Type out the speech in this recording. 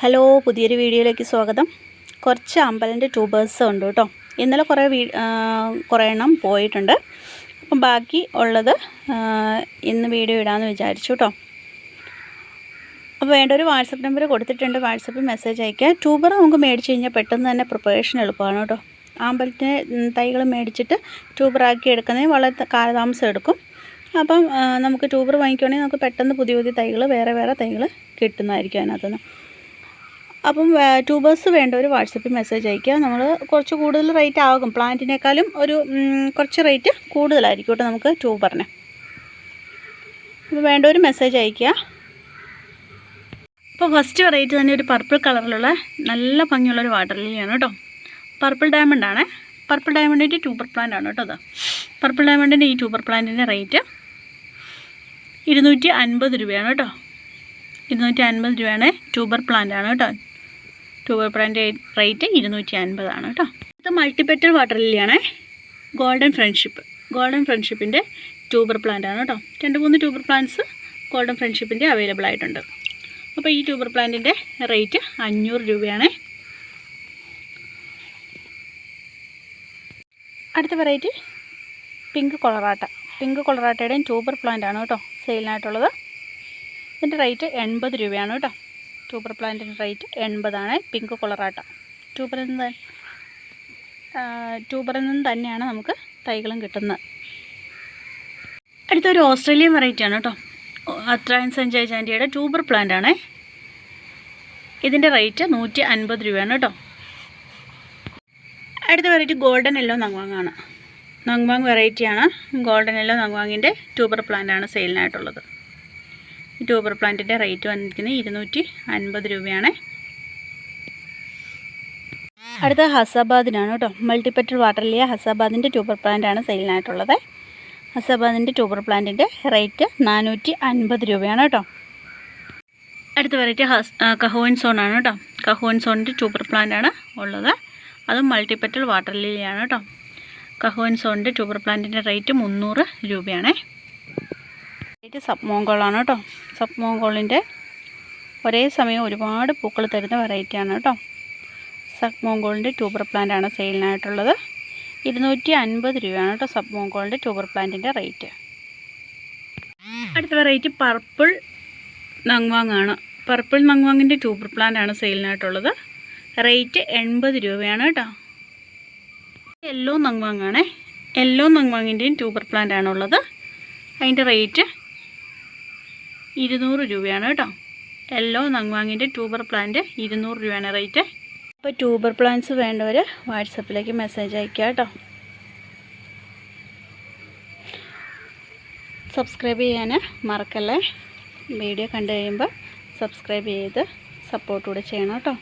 Hello, പുതിയൊരു വീഡിയോയിലേക്ക് സ്വാഗതം. കുറച്ച് അമ്പലൻ്റെ ട്യൂബേഴ്സ് ഉണ്ട് കേട്ടോ. ഇന്നലെ കുറേ എണ്ണം പോയിട്ടുണ്ട്. അപ്പം ബാക്കി ഉള്ളത് ഇന്ന് വീഡിയോ ഇടാമെന്ന് വിചാരിച്ചു കേട്ടോ. അപ്പോൾ വേണ്ട ഒരു വാട്സപ്പ് നമ്പർ കൊടുത്തിട്ടുണ്ട്. വാട്സപ്പിൽ മെസ്സേജ് അയയ്ക്കുക. ട്യൂബർ നമുക്ക് മേടിച്ച് കഴിഞ്ഞാൽ പെട്ടെന്ന് തന്നെ പ്രിപ്പറേഷൻ എളുപ്പമാണ് കേട്ടോ. അമ്പലത്തിൻ്റെ തൈകൾ മേടിച്ചിട്ട് ട്യൂബറാക്കി എടുക്കുന്നതിന് വളരെ കാലതാമസം എടുക്കും. അപ്പം നമുക്ക് ട്യൂബർ വാങ്ങിക്കുകയാണെങ്കിൽ നമുക്ക് പെട്ടെന്ന് പുതിയ പുതിയ തൈകൾ വേറെ തൈകൾ കിട്ടുന്നതായിരിക്കും അതിനകത്തുനിന്ന്. അപ്പം ട്യൂബേഴ്സ് വേണ്ടവർ വാട്സപ്പിൽ മെസ്സേജ് അയയ്ക്കുക. നമ്മൾ കുറച്ച് കൂടുതൽ റേറ്റ് ആകും, പ്ലാന്റിനേക്കാളും കുറച്ച് റേറ്റ് കൂടുതലായിരിക്കും കേട്ടോ നമുക്ക് ട്യൂബറിന്. അപ്പോൾ വേണ്ടവർ മെസ്സേജ് അയയ്ക്കുക. അപ്പോൾ ഫസ്റ്റ് വെറൈറ്റി തന്നെ ഒരു പർപ്പിൾ കളറിലുള്ള നല്ല ഭംഗിയുള്ളൊരു വാട്ടർ ലില്ലിയാണ് കേട്ടോ. പർപ്പിൾ ഡയമണ്ടാണ്. പർപ്പിൾ ഡയമണ്ടിൻ്റെ ട്യൂബർ പ്ലാന്റ് ആണ് കേട്ടോ. അത് പർപ്പിൾ ഡയമണ്ടിൻ്റെ ഈ ട്യൂബർ പ്ലാന്റിൻ്റെ റേറ്റ് 250 രൂപയാണ് കേട്ടോ. 250 രൂപയാണ്. ട്യൂബർ പ്ലാന്റ് ആണ് കേട്ടോ. ട്യൂബർ പ്ലാന്റ് റേറ്റ് 250 ആണ് കേട്ടോ. ഇത് മൾട്ടിപെറ്റൽ വാട്ടർ ലില്ലിയാണ്. ഗോൾഡൻ ഫ്രണ്ട്ഷിപ്പിൻ്റെ ട്യൂബർ പ്ലാന്റ് ആണ് കേട്ടോ. 2-3 ട്യൂബർ പ്ലാന്റ്സ് ഗോൾഡൻ ഫ്രണ്ട്ഷിപ്പിൻ്റെ അവൈലബിൾ ആയിട്ടുണ്ട്. അപ്പോൾ ഈ ട്യൂബർ പ്ലാന്റിൻ്റെ റേറ്റ് 500 രൂപയാണ്. അടുത്ത വെറൈറ്റി പിങ്ക് കൊളറാട്ടയുടെയും ട്യൂബർ പ്ലാന്റ് ആണ് കേട്ടോ സെയിലിനായിട്ടുള്ളത്. ഇതിൻ്റെ റേറ്റ് 80 രൂപയാണ് കേട്ടോ. ട്യൂബർ പ്ലാന്റിൻ്റെ റേറ്റ് 80 ആണ്. പിങ്ക് കൊളറാട്ട ട്യൂബറിൽ നിന്ന് തന്നെയാണ് നമുക്ക് തൈകളും കിട്ടുന്നത്. അടുത്തൊരു ഓസ്ട്രേലിയൻ വെറൈറ്റിയാണ് കേട്ടോ. അത്രായൻ സഞ്ജയ് ചാൻഡിയുടെ ട്യൂബർ പ്ലാന്റ് ആണ്. ഇതിൻ്റെ റേറ്റ് 150 രൂപയാണ് കേട്ടോ. അടുത്ത വെറൈറ്റി ഗോൾഡൻ യെല്ലോ നങ്വാങ്ങാണ്. നങ്വാങ് വെറൈറ്റിയാണ്. ഗോൾഡൻ യെല്ലോ നങ്വാങ്ങിൻ്റെ ട്യൂബർ പ്ലാന്റ് ആണ് സെയിലിനായിട്ടുള്ളത്. ഈ ട്യൂബർ പ്ലാന്റിൻ്റെ റേറ്റ് വന്നിരിക്കുന്നത് 250 രൂപയാണ്. അടുത്ത ഹസാബാദിനാണ് കേട്ടോ. മൾട്ടിപെറ്റൽ വാട്ടർ ലില്ലിയ ഹസാബാദിൻ്റെ ട്യൂബർ പ്ലാന്റ് ആണ് സെയിലിനായിട്ടുള്ളത്. ഹസാബാദിൻ്റെ ട്യൂബർ പ്ലാന്റിൻ്റെ റേറ്റ് 450 രൂപയാണ് കേട്ടോ. അടുത്ത വെറൈറ്റി കഹോൻ സോൺ ആണ് കേട്ടോ. കഹോൻ സോണിൻ്റെ ട്യൂബർ പ്ലാന്റ് ആണ് ഉള്ളത്. അതും മൾട്ടിപെറ്റൽ വാട്ടർ ലില്ലിയാണ് കേട്ടോ. കഹോൻ സോണിൻ്റെ ട്യൂബർ പ്ലാന്റിൻ്റെ റേറ്റ് 300 രൂപയാണ്. സബ് മോങ്കോളാണ് കേട്ടോ. സബ് മോങ്കോളിൻ്റെ ഒരേ സമയം ഒരുപാട് പൂക്കൾ തരുന്ന വെറൈറ്റിയാണ് കേട്ടോ. സബ് മോങ്കോളിൻ്റെ ട്യൂബർ പ്ലാന്റ് ആണ് സെയിലിനായിട്ടുള്ളത്. 250 രൂപയാണ് കേട്ടോ സബ് മോങ്കോളിൻ്റെ ട്യൂബർ പ്ലാന്റിൻ്റെ റേറ്റ്. അടുത്ത വെറൈറ്റി പർപ്പിൾ നങ്വാങ് ആണ്. പർപ്പിൾ നങ്വാങ്ങിൻ്റെ ട്യൂബർ പ്ലാന്റ് ആണ് സെയിലിനായിട്ടുള്ളത്. റേറ്റ് 80 രൂപയാണ് കേട്ടോ. യെല്ലോ നങ്വാങ് ആണ്. യെല്ലോ നങ്വാങ്ങിൻ്റെയും ട്യൂബർ പ്ലാന്റ് ആണുള്ളത്. അതിൻ്റെ റേറ്റ് 200 രൂപയാണ് കേട്ടോ. യെല്ലോ നങ്വാങ്ങിൻ്റെ ട്യൂബർ പ്ലാന്റ് 200 രൂപയാണ് റേറ്റ്. അപ്പോൾ ട്യൂബർ പ്ലാന്റ്സ് വേണ്ടവർ വാട്സപ്പിലേക്ക് മെസ്സേജ് അയയ്ക്കുക കേട്ടോ. സബ്സ്ക്രൈബ് ചെയ്യാൻ മറക്കല്ലേ. വീഡിയോ കണ്ടു കഴിയുമ്പോൾ സബ്സ്ക്രൈബ് ചെയ്ത് സപ്പോർട്ട് കൂടെ ചെയ്യണം കേട്ടോ.